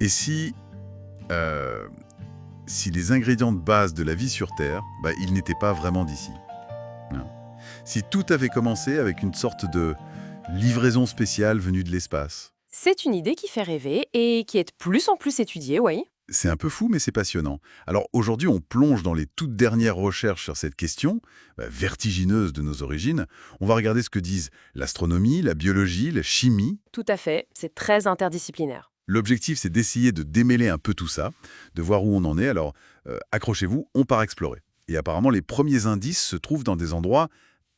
Et euh, si les ingrédients de base de la vie sur Terre, ils n'étaient pas vraiment d'ici, hein. Si tout avait commencé avec une sorte de livraison spéciale venue de l'espace. C'est une idée qui fait rêver et qui est de plus en plus étudiée, oui. C'est un peu fou, mais c'est passionnant. Alors aujourd'hui, on plonge dans les toutes dernières recherches sur cette question, vertigineuse de nos origines. On va regarder ce que disent l'astronomie, la biologie, la chimie. Tout à fait, c'est très interdisciplinaire. L'objectif, c'est d'essayer de démêler un peu tout ça, de voir où on en est. Alors, accrochez-vous, on part explorer. Et apparemment, les premiers indices se trouvent dans des endroits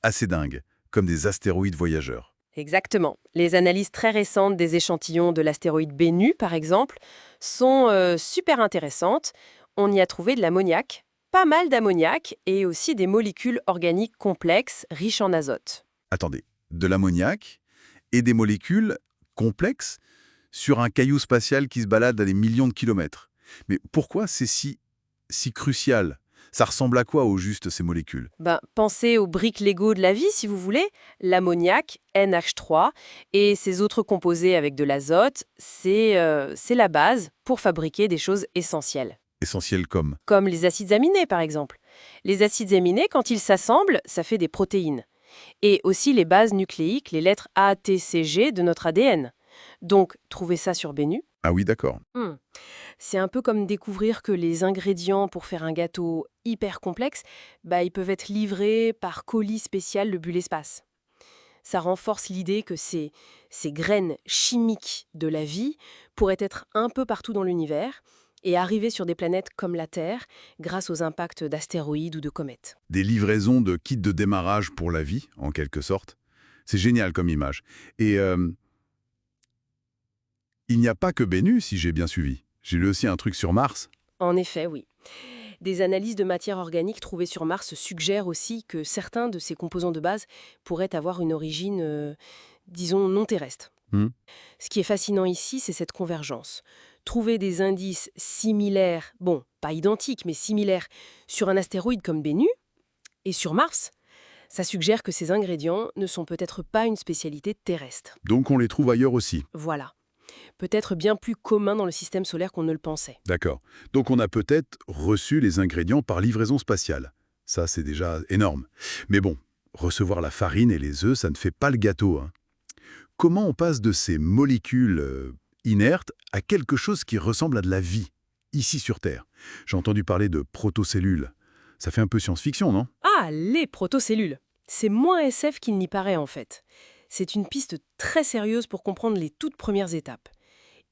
assez dingues, comme des astéroïdes voyageurs. Exactement. Les analyses très récentes des échantillons de l'astéroïde Bennu, par exemple, sont super intéressantes. On y a trouvé de l'ammoniac, pas mal d'ammoniac, et aussi des molécules organiques complexes riches en azote. Attendez, de l'ammoniac et des molécules complexes sur un caillou spatial qui se balade à des millions de kilomètres. Mais pourquoi c'est si crucial? Ça ressemble à quoi au juste ces molécules? Pensez aux briques Lego de la vie, si vous voulez. L'ammoniac, NH3, et ses autres composés avec de l'azote, c'est la base pour fabriquer des choses essentielles. Essentiel comme. Comme les acides aminés, par exemple. Les acides aminés, quand ils s'assemblent, ça fait des protéines. Et aussi les bases nucléiques, les lettres A, T, C, G de notre ADN. Donc, trouvez ça sur Bennu. Ah oui, d'accord. C'est un peu comme découvrir que les ingrédients pour faire un gâteau hyper complexe, ils peuvent être livrés par colis spécial le Bulle Espace. Ça renforce l'idée que ces graines chimiques de la vie pourraient être un peu partout dans l'univers et arriver sur des planètes comme la Terre grâce aux impacts d'astéroïdes ou de comètes. Des livraisons de kits de démarrage pour la vie, en quelque sorte. C'est génial comme image. Et il n'y a pas que Bennu, si j'ai bien suivi. J'ai lu aussi un truc sur Mars. En effet, oui. Des analyses de matière organique trouvées sur Mars suggèrent aussi que certains de ces composants de base pourraient avoir une origine, disons, non terrestre. Hmm. Ce qui est fascinant ici, c'est cette convergence. Trouver des indices similaires, bon, pas identiques, mais similaires, sur un astéroïde comme Bennu et sur Mars, ça suggère que ces ingrédients ne sont peut-être pas une spécialité terrestre. Donc on les trouve ailleurs aussi. Voilà. Peut-être bien plus commun dans le système solaire qu'on ne le pensait. D'accord. Donc on a peut-être reçu les ingrédients par livraison spatiale. Ça, c'est déjà énorme. Mais bon, recevoir la farine et les œufs, ça ne fait pas le gâteau, hein. Comment on passe de ces molécules inertes à quelque chose qui ressemble à de la vie, ici sur Terre? J'ai entendu parler de protocellules. Ça fait un peu science-fiction, non? Ah, les protocellules. C'est moins SF qu'il n'y paraît en fait. C'est une piste très sérieuse pour comprendre les toutes premières étapes.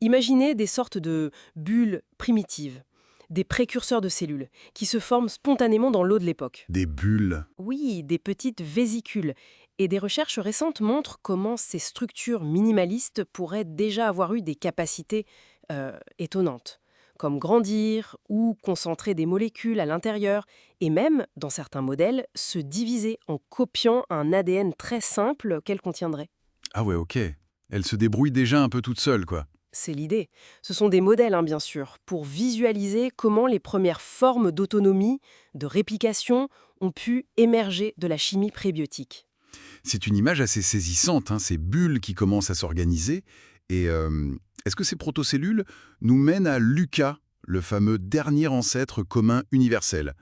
Imaginez des sortes de bulles primitives, des précurseurs de cellules, qui se forment spontanément dans l'eau de l'époque. Des bulles. Oui, des petites vésicules. Et des recherches récentes montrent comment ces structures minimalistes pourraient déjà avoir eu des capacités étonnantes, comme grandir ou concentrer des molécules à l'intérieur, et même, dans certains modèles, se diviser en copiant un ADN très simple qu'elles contiendraient. Ah ouais, ok. Elles se débrouillent déjà un peu toutes seules, quoi. C'est l'idée. Ce sont des modèles, bien sûr, pour visualiser comment les premières formes d'autonomie, de réplication, ont pu émerger de la chimie prébiotique. C'est une image assez saisissante, hein, ces bulles qui commencent à s'organiser. Et est-ce que ces protocellules nous mènent à Lucas, le fameux dernier ancêtre commun universel?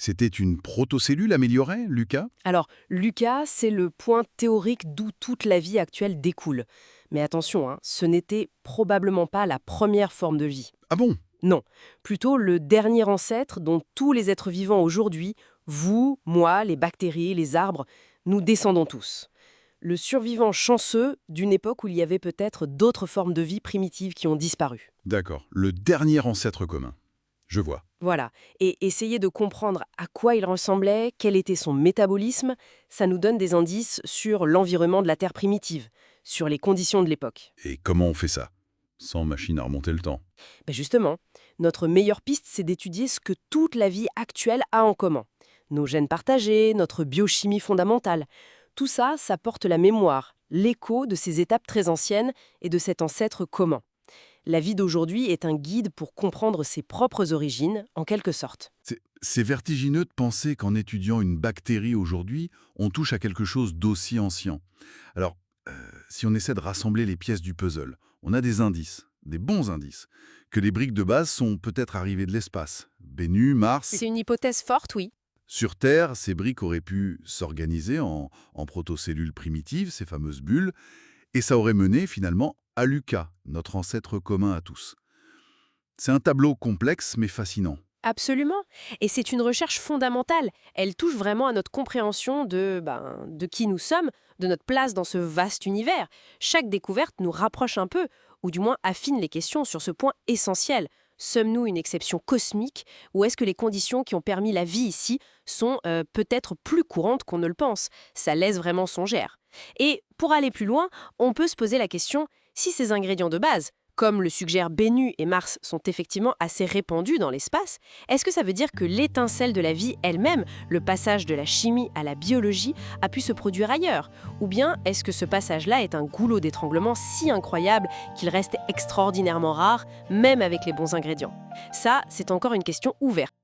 C'était une protocellule améliorée, Lucas? Alors, Lucas, c'est le point théorique d'où toute la vie actuelle découle. Mais attention, ce n'était probablement pas la première forme de vie. Ah bon? Non, plutôt le dernier ancêtre dont tous les êtres vivants aujourd'hui, vous, moi, les bactéries, les arbres, nous descendons tous. Le survivant chanceux d'une époque où il y avait peut-être d'autres formes de vie primitives qui ont disparu. D'accord, le dernier ancêtre commun. Je vois. Voilà, et essayer de comprendre à quoi il ressemblait, quel était son métabolisme, ça nous donne des indices sur l'environnement de la Terre primitive, sur les conditions de l'époque. Et comment on fait ça? Sans machine à remonter le temps. Justement, notre meilleure piste, c'est d'étudier ce que toute la vie actuelle a en commun. Nos gènes partagés, notre biochimie fondamentale. Tout ça, ça porte la mémoire, l'écho de ces étapes très anciennes et de cet ancêtre commun. La vie d'aujourd'hui est un guide pour comprendre ses propres origines, en quelque sorte. C'est vertigineux de penser qu'en étudiant une bactérie aujourd'hui, on touche à quelque chose d'aussi ancien. Alors, si on essaie de rassembler les pièces du puzzle, on a des indices, des bons indices, que les briques de base sont peut-être arrivées de l'espace. Vénus, Mars. C'est une hypothèse forte, oui. Sur Terre, ces briques auraient pu s'organiser en protocellules primitives, ces fameuses bulles, et ça aurait mené finalement à Lucas, notre ancêtre commun à tous. C'est un tableau complexe mais fascinant. Absolument. Et c'est une recherche fondamentale. Elle touche vraiment à notre compréhension de qui nous sommes, de notre place dans ce vaste univers. Chaque découverte nous rapproche un peu, ou du moins affine les questions sur ce point essentiel. Sommes-nous une exception cosmique, ou est-ce que les conditions qui ont permis la vie ici sont peut-être plus courantes qu'on ne le pense? Ça laisse vraiment songère. Et pour aller plus loin, on peut se poser la question, si ces ingrédients de base, comme le suggèrent Vénus et Mars, sont effectivement assez répandus dans l'espace, est-ce que ça veut dire que l'étincelle de la vie elle-même, le passage de la chimie à la biologie, a pu se produire ailleurs? Ou bien est-ce que ce passage-là est un goulot d'étranglement si incroyable qu'il reste extraordinairement rare, même avec les bons ingrédients? Ça, c'est encore une question ouverte.